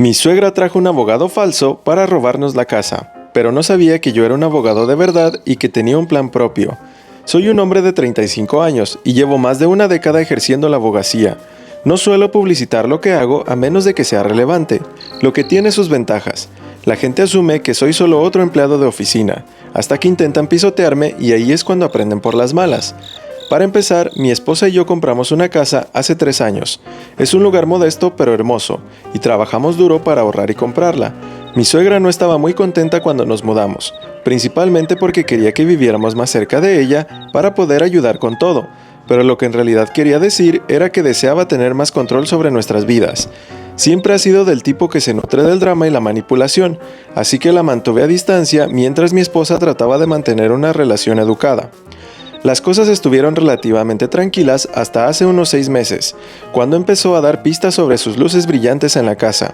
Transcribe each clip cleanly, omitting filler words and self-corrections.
Mi suegra trajo un abogado falso para robarnos la casa, pero no sabía que yo era un abogado de verdad y que tenía un plan propio. Soy un hombre de 35 años y llevo más de una década ejerciendo la abogacía. No suelo publicitar lo que hago a menos de que sea relevante, lo que tiene sus ventajas. La gente asume que soy solo otro empleado de oficina, hasta que intentan pisotearme y ahí es cuando aprenden por las malas. Para empezar, mi esposa y yo compramos una casa hace 3 años. Es un lugar modesto pero hermoso, y trabajamos duro para ahorrar y comprarla. Mi suegra no estaba muy contenta cuando nos mudamos, principalmente porque quería que viviéramos más cerca de ella para poder ayudar con todo, pero lo que en realidad quería decir era que deseaba tener más control sobre nuestras vidas. Siempre ha sido del tipo que se nutre del drama y la manipulación, así que la mantuve a distancia mientras mi esposa trataba de mantener una relación educada. Las cosas estuvieron relativamente tranquilas hasta hace unos 6 meses, cuando empezó a dar pistas sobre sus luces brillantes en la casa.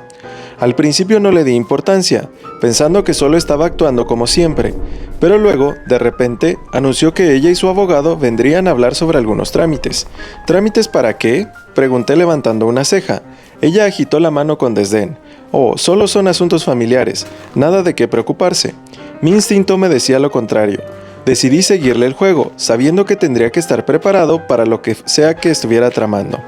Al principio no le di importancia, pensando que solo estaba actuando como siempre, pero luego, de repente, anunció que ella y su abogado vendrían a hablar sobre algunos trámites. ¿Trámites para qué?, pregunté levantando una ceja. Ella agitó la mano con desdén. Oh, solo son asuntos familiares, nada de qué preocuparse. Mi instinto me decía lo contrario. Decidí seguirle el juego, sabiendo que tendría que estar preparado para lo que sea que estuviera tramando.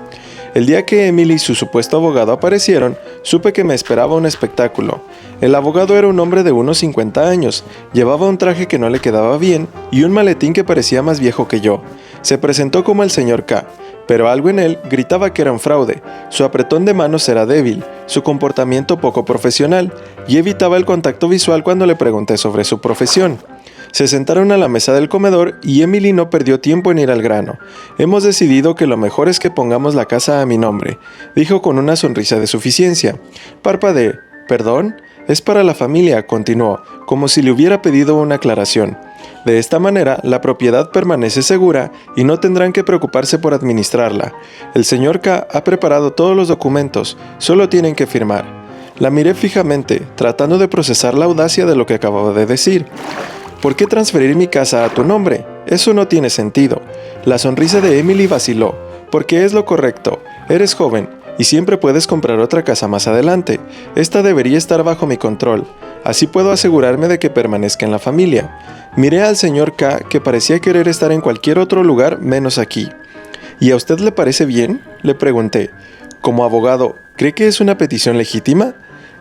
El día que Emily y su supuesto abogado aparecieron, supe que me esperaba un espectáculo. El abogado era un hombre de unos 50 años, llevaba un traje que no le quedaba bien y un maletín que parecía más viejo que yo. Se presentó como el señor K, pero algo en él gritaba que era un fraude. Su apretón de manos era débil, su comportamiento poco profesional, y evitaba el contacto visual cuando le pregunté sobre su profesión. Se sentaron a la mesa del comedor y Emily no perdió tiempo en ir al grano. Hemos decidido que lo mejor es que pongamos la casa a mi nombre, dijo con una sonrisa de suficiencia. Parpadeé. ¿Perdón? Es para la familia, continuó, como si le hubiera pedido una aclaración. De esta manera, la propiedad permanece segura y no tendrán que preocuparse por administrarla. El señor K ha preparado todos los documentos, solo tienen que firmar. La miré fijamente, tratando de procesar la audacia de lo que acababa de decir. ¿Por qué transferir mi casa a tu nombre? Eso no tiene sentido. La sonrisa de Emily vaciló. Porque es lo correcto. Eres joven y siempre puedes comprar otra casa más adelante. Esta debería estar bajo mi control. Así puedo asegurarme de que permanezca en la familia. Miré al señor K, que parecía querer estar en cualquier otro lugar menos aquí. ¿Y a usted le parece bien?, le pregunté. Como abogado, ¿cree que es una petición legítima?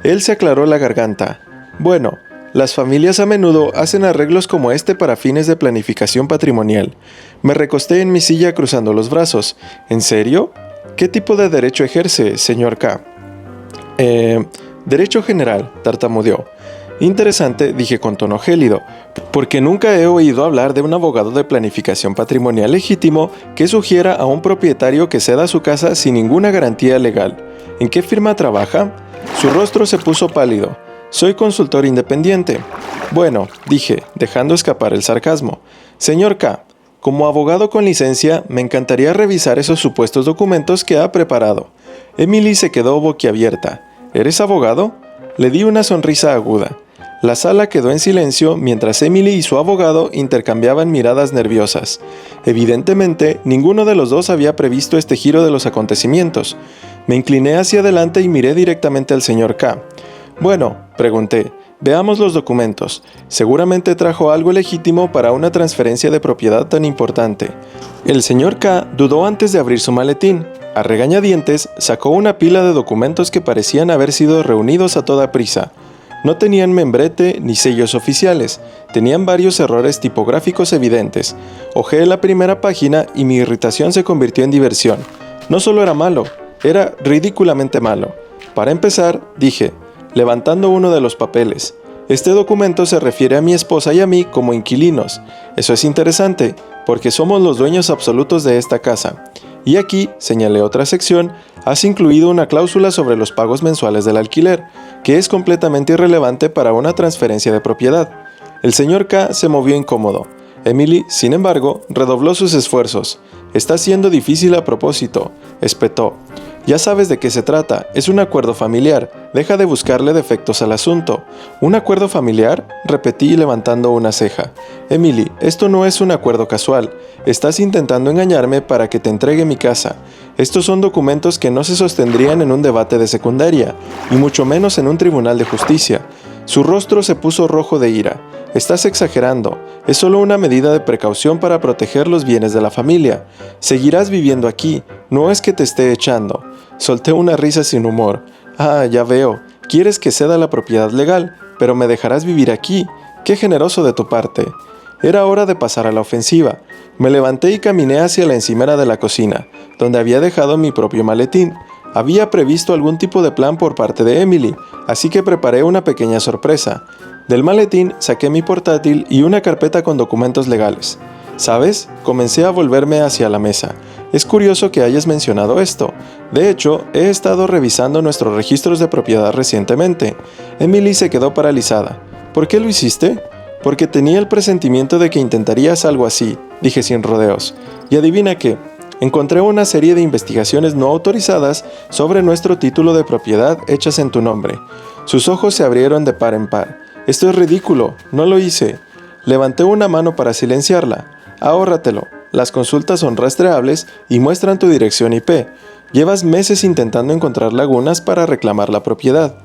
Él se aclaró la garganta. Bueno, las familias a menudo hacen arreglos como este para fines de planificación patrimonial. Me recosté en mi silla cruzando los brazos. ¿En serio? ¿Qué tipo de derecho ejerce, señor K? Derecho general, tartamudeó. Interesante, dije con tono gélido, porque nunca he oído hablar de un abogado de planificación patrimonial legítimo que sugiera a un propietario que ceda su casa sin ninguna garantía legal. ¿En qué firma trabaja? Su rostro se puso pálido. Soy consultor independiente. Bueno, dije, dejando escapar el sarcasmo. Señor K, como abogado con licencia, me encantaría revisar esos supuestos documentos que ha preparado. Emily se quedó boquiabierta. ¿Eres abogado? Le di una sonrisa aguda. La sala quedó en silencio mientras Emily y su abogado intercambiaban miradas nerviosas. Evidentemente, ninguno de los dos había previsto este giro de los acontecimientos. Me incliné hacia adelante y miré directamente al señor K. Bueno, pregunté, veamos los documentos. Seguramente trajo algo legítimo para una transferencia de propiedad tan importante. El señor K dudó antes de abrir su maletín. A regañadientes, sacó una pila de documentos que parecían haber sido reunidos a toda prisa. No tenían membrete ni sellos oficiales, tenían varios errores tipográficos evidentes. Hojeé la primera página y mi irritación se convirtió en diversión. No solo era malo, era ridículamente malo. Para empezar, dije, levantando uno de los papeles. Este documento se refiere a mi esposa y a mí como inquilinos. Eso es interesante, porque somos los dueños absolutos de esta casa. Y aquí, señalé otra sección, has incluido una cláusula sobre los pagos mensuales del alquiler, que es completamente irrelevante para una transferencia de propiedad. El señor K se movió incómodo. Emily, sin embargo, redobló sus esfuerzos. Está siendo difícil a propósito, espetó. Ya sabes de qué se trata, es un acuerdo familiar, deja de buscarle defectos al asunto. ¿Un acuerdo familiar?, repetí levantando una ceja. Emily, esto no es un acuerdo casual, estás intentando engañarme para que te entregue mi casa. Estos son documentos que no se sostendrían en un debate de secundaria, y mucho menos en un tribunal de justicia. Su rostro se puso rojo de ira. Estás exagerando. Es solo una medida de precaución para proteger los bienes de la familia. Seguirás viviendo aquí. No es que te esté echando. Solté una risa sin humor. Ah, ya veo. Quieres que ceda la propiedad legal, pero me dejarás vivir aquí. ¡Qué generoso de tu parte! Era hora de pasar a la ofensiva. Me levanté y caminé hacia la encimera de la cocina, donde había dejado mi propio maletín. Había previsto algún tipo de plan por parte de Emily, así que preparé una pequeña sorpresa. Del maletín saqué mi portátil y una carpeta con documentos legales. ¿Sabes? Comencé a volverme hacia la mesa. Es curioso que hayas mencionado esto. De hecho, he estado revisando nuestros registros de propiedad recientemente. Emily se quedó paralizada. ¿Por qué lo hiciste? Porque tenía el presentimiento de que intentarías algo así, dije sin rodeos. Y adivina qué, encontré una serie de investigaciones no autorizadas sobre nuestro título de propiedad hechas en tu nombre. Sus ojos se abrieron de par en par. Esto es ridículo, no lo hice. Levanté una mano para silenciarla. Ahórratelo, las consultas son rastreables y muestran tu dirección IP. Llevas meses intentando encontrar lagunas para reclamar la propiedad.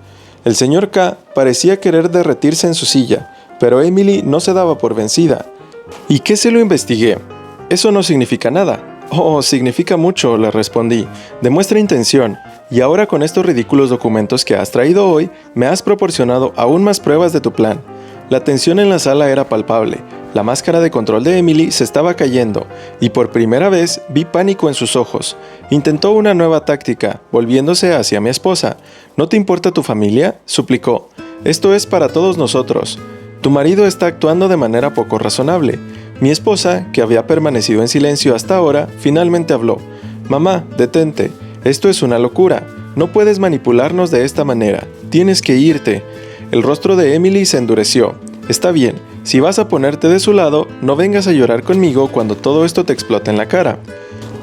El señor K parecía querer derretirse en su silla, pero Emily no se daba por vencida. ¿Y qué se lo investigué? Eso no significa nada. Oh, significa mucho, le respondí. Demuestra intención, y ahora con estos ridículos documentos que has traído hoy, me has proporcionado aún más pruebas de tu plan. La tensión en la sala era palpable. La máscara de control de Emily se estaba cayendo, y por primera vez vi pánico en sus ojos. Intentó una nueva táctica, volviéndose hacia mi esposa. ¿No te importa tu familia?, suplicó. Esto es para todos nosotros. Tu marido está actuando de manera poco razonable. Mi esposa, que había permanecido en silencio hasta ahora, finalmente habló. Mamá, detente. Esto es una locura. No puedes manipularnos de esta manera. Tienes que irte. El rostro de Emily se endureció. Está bien. Si vas a ponerte de su lado, no vengas a llorar conmigo cuando todo esto te explote en la cara.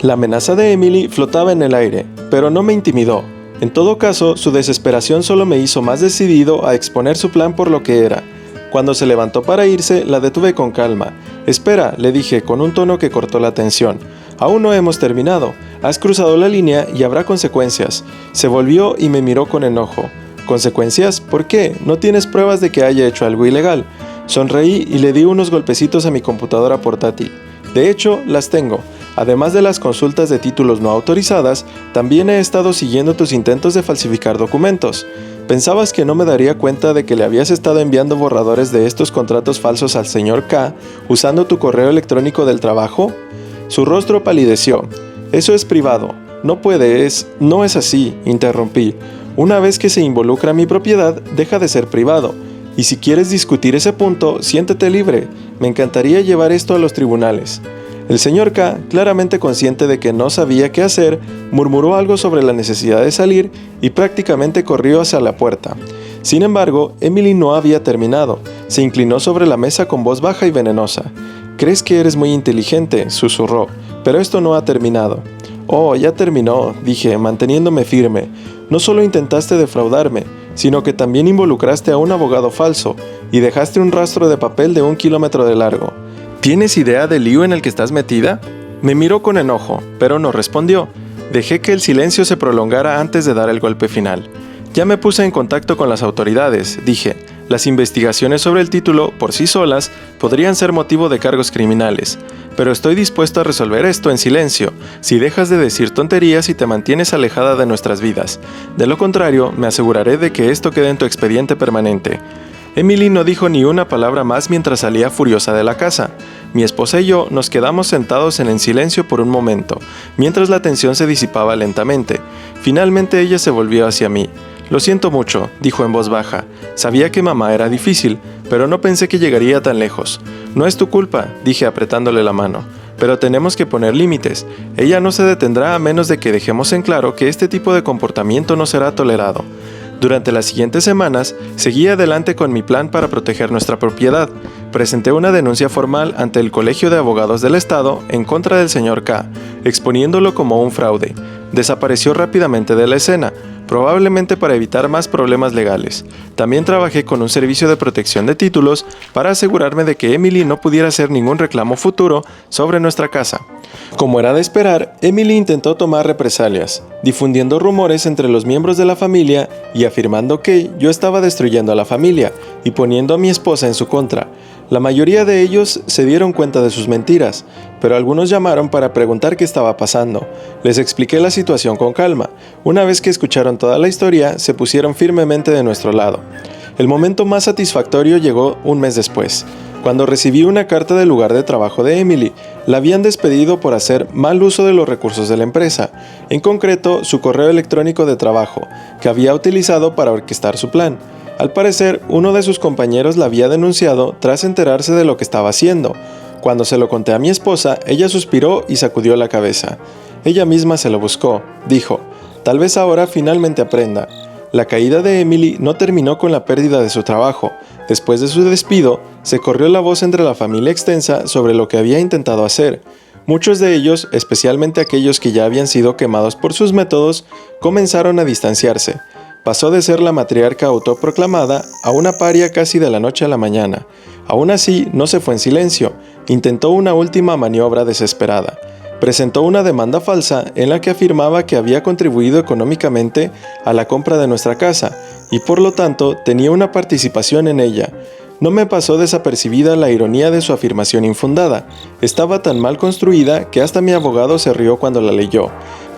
La amenaza de Emily flotaba en el aire, pero no me intimidó. En todo caso, su desesperación solo me hizo más decidido a exponer su plan por lo que era. Cuando se levantó para irse, la detuve con calma. Espera, le dije con un tono que cortó la tensión. Aún no hemos terminado. Has cruzado la línea y habrá consecuencias. Se volvió y me miró con enojo. ¿Consecuencias? ¿Por qué? ¿No tienes pruebas de que haya hecho algo ilegal? Sonreí y le di unos golpecitos a mi computadora portátil. De hecho, las tengo. Además de las consultas de títulos no autorizadas, también he estado siguiendo tus intentos de falsificar documentos. ¿Pensabas que no me daría cuenta de que le habías estado enviando borradores de estos contratos falsos al señor K usando tu correo electrónico del trabajo? Su rostro palideció. Eso es privado. No es así, interrumpí. Una vez que se involucra mi propiedad, deja de ser privado. Y si quieres discutir ese punto, siéntete libre. Me encantaría llevar esto a los tribunales. El señor K, claramente consciente de que no sabía qué hacer, murmuró algo sobre la necesidad de salir y prácticamente corrió hacia la puerta. Sin embargo, Emily no había terminado. Se inclinó sobre la mesa con voz baja y venenosa. «Crees que eres muy inteligente», susurró, «pero esto no ha terminado». «Oh, ya terminó», dije, manteniéndome firme. «No solo intentaste defraudarme, sino que también involucraste a un abogado falso y dejaste un rastro de papel de 1 kilómetro de largo. ¿Tienes idea del lío en el que estás metida?». Me miró con enojo, pero no respondió. Dejé que el silencio se prolongara antes de dar el golpe final. «Ya me puse en contacto con las autoridades», dije. «Las investigaciones sobre el título, por sí solas, podrían ser motivo de cargos criminales. Pero estoy dispuesto a resolver esto en silencio, si dejas de decir tonterías y te mantienes alejada de nuestras vidas. De lo contrario, me aseguraré de que esto quede en tu expediente permanente». Emily no dijo ni una palabra más mientras salía furiosa de la casa. Mi esposa y yo nos quedamos sentados en el silencio por un momento, mientras la tensión se disipaba lentamente. Finalmente ella se volvió hacia mí. «Lo siento mucho», dijo en voz baja. «Sabía que mamá era difícil, pero no pensé que llegaría tan lejos». «No es tu culpa», dije apretándole la mano. «Pero tenemos que poner límites. Ella no se detendrá a menos de que dejemos en claro que este tipo de comportamiento no será tolerado». Durante las siguientes semanas, seguí adelante con mi plan para proteger nuestra propiedad. Presenté una denuncia formal ante el Colegio de Abogados del Estado en contra del señor K, exponiéndolo como un fraude. Desapareció rápidamente de la escena. probablemente para evitar más problemas legales. También trabajé con un servicio de protección de títulos para asegurarme de que Emily no pudiera hacer ningún reclamo futuro sobre nuestra casa. Como era de esperar, Emily intentó tomar represalias, difundiendo rumores entre los miembros de la familia y afirmando que yo estaba destruyendo a la familia y poniendo a mi esposa en su contra. La mayoría de ellos se dieron cuenta de sus mentiras, pero algunos llamaron para preguntar qué estaba pasando. Les expliqué la situación con calma. Una vez que escucharon toda la historia, se pusieron firmemente de nuestro lado. El momento más satisfactorio llegó un mes después, cuando recibí una carta del lugar de trabajo de Emily. La habían despedido por hacer mal uso de los recursos de la empresa, en concreto su correo electrónico de trabajo, que había utilizado para orquestar su plan. Al parecer, uno de sus compañeros la había denunciado tras enterarse de lo que estaba haciendo. Cuando se lo conté a mi esposa, ella suspiró y sacudió la cabeza. Ella misma se lo buscó. Dijo, tal vez ahora finalmente aprenda. La caída de Emily no terminó con la pérdida de su trabajo. Después de su despido, se corrió la voz entre la familia extensa sobre lo que había intentado hacer. Muchos de ellos, especialmente aquellos que ya habían sido quemados por sus métodos, comenzaron a distanciarse. Pasó de ser la matriarca autoproclamada a una paria casi de la noche a la mañana. Aún así, no se fue en silencio. Intentó una última maniobra desesperada. Presentó una demanda falsa en la que afirmaba que había contribuido económicamente a la compra de nuestra casa y por lo tanto tenía una participación en ella. No me pasó desapercibida la ironía de su afirmación infundada. Estaba tan mal construida que hasta mi abogado se rió cuando la leyó.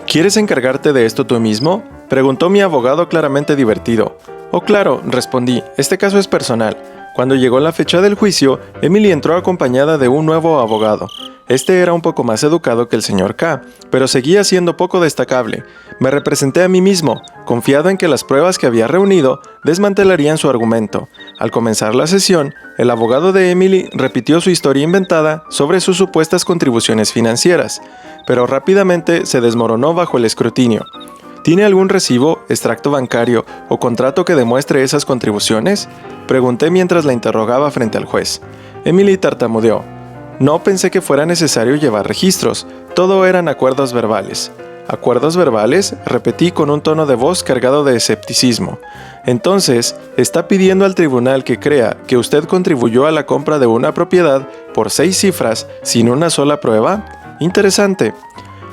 ¿Quieres encargarte de esto tú mismo?, preguntó mi abogado claramente divertido. Oh, claro, respondí, este caso es personal. Cuando llegó la fecha del juicio, Emily entró acompañada de un nuevo abogado. Este era un poco más educado que el señor K, pero seguía siendo poco destacable. Me representé a mí mismo, confiado en que las pruebas que había reunido desmantelarían su argumento. Al comenzar la sesión, el abogado de Emily repitió su historia inventada sobre sus supuestas contribuciones financieras, pero rápidamente se desmoronó bajo el escrutinio. ¿Tiene algún recibo, extracto bancario o contrato que demuestre esas contribuciones?, pregunté mientras la interrogaba frente al juez. Emily tartamudeó. No pensé que fuera necesario llevar registros, todo eran acuerdos verbales. ¿Acuerdos verbales?, repetí con un tono de voz cargado de escepticismo. Entonces, ¿está pidiendo al tribunal que crea que usted contribuyó a la compra de una propiedad por 6 cifras sin una sola prueba? Interesante.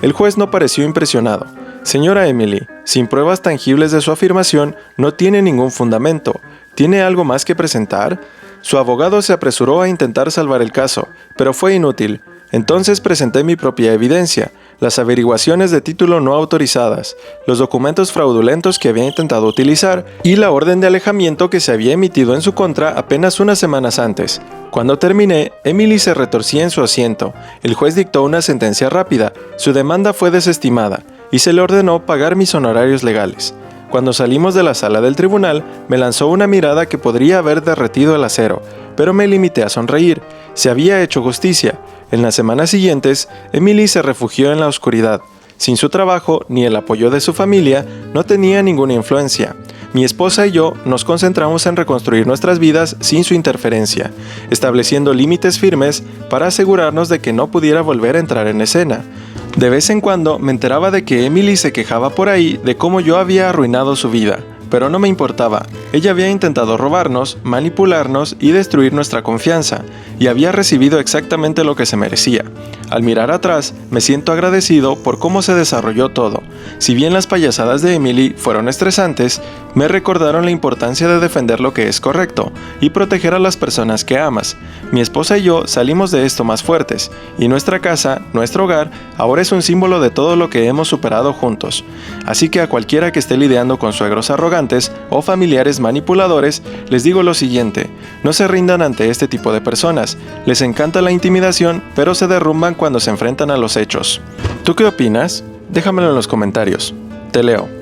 El juez no pareció impresionado. Señora Emily, sin pruebas tangibles de su afirmación, no tiene ningún fundamento. ¿Tiene algo más que presentar? Su abogado se apresuró a intentar salvar el caso, pero fue inútil. Entonces presenté mi propia evidencia, las averiguaciones de título no autorizadas, los documentos fraudulentos que había intentado utilizar y la orden de alejamiento que se había emitido en su contra apenas unas semanas antes. Cuando terminé, Emily se retorcía en su asiento. El juez dictó una sentencia rápida, su demanda fue desestimada y se le ordenó pagar mis honorarios legales. Cuando salimos de la sala del tribunal, me lanzó una mirada que podría haber derretido el acero, pero me limité a sonreír. Se había hecho justicia. En las semanas siguientes, Emily se refugió en la oscuridad. Sin su trabajo ni el apoyo de su familia, no tenía ninguna influencia. Mi esposa y yo nos concentramos en reconstruir nuestras vidas sin su interferencia, estableciendo límites firmes para asegurarnos de que no pudiera volver a entrar en escena. De vez en cuando me enteraba de que Emily se quejaba por ahí de cómo yo había arruinado su vida, pero no me importaba. Ella había intentado robarnos, manipularnos y destruir nuestra confianza, y había recibido exactamente lo que se merecía. Al mirar atrás, me siento agradecido por cómo se desarrolló todo. Si bien las payasadas de Emily fueron estresantes, me recordaron la importancia de defender lo que es correcto y proteger a las personas que amas. Mi esposa y yo salimos de esto más fuertes, y nuestra casa, nuestro hogar, ahora es un símbolo de todo lo que hemos superado juntos. Así que a cualquiera que esté lidiando con suegros arrogantes o familiares manipuladores, les digo lo siguiente: no se rindan ante este tipo de personas. Les encanta la intimidación, pero se derrumban cuando se enfrentan a los hechos. ¿Tú qué opinas? Déjamelo en los comentarios. Te leo.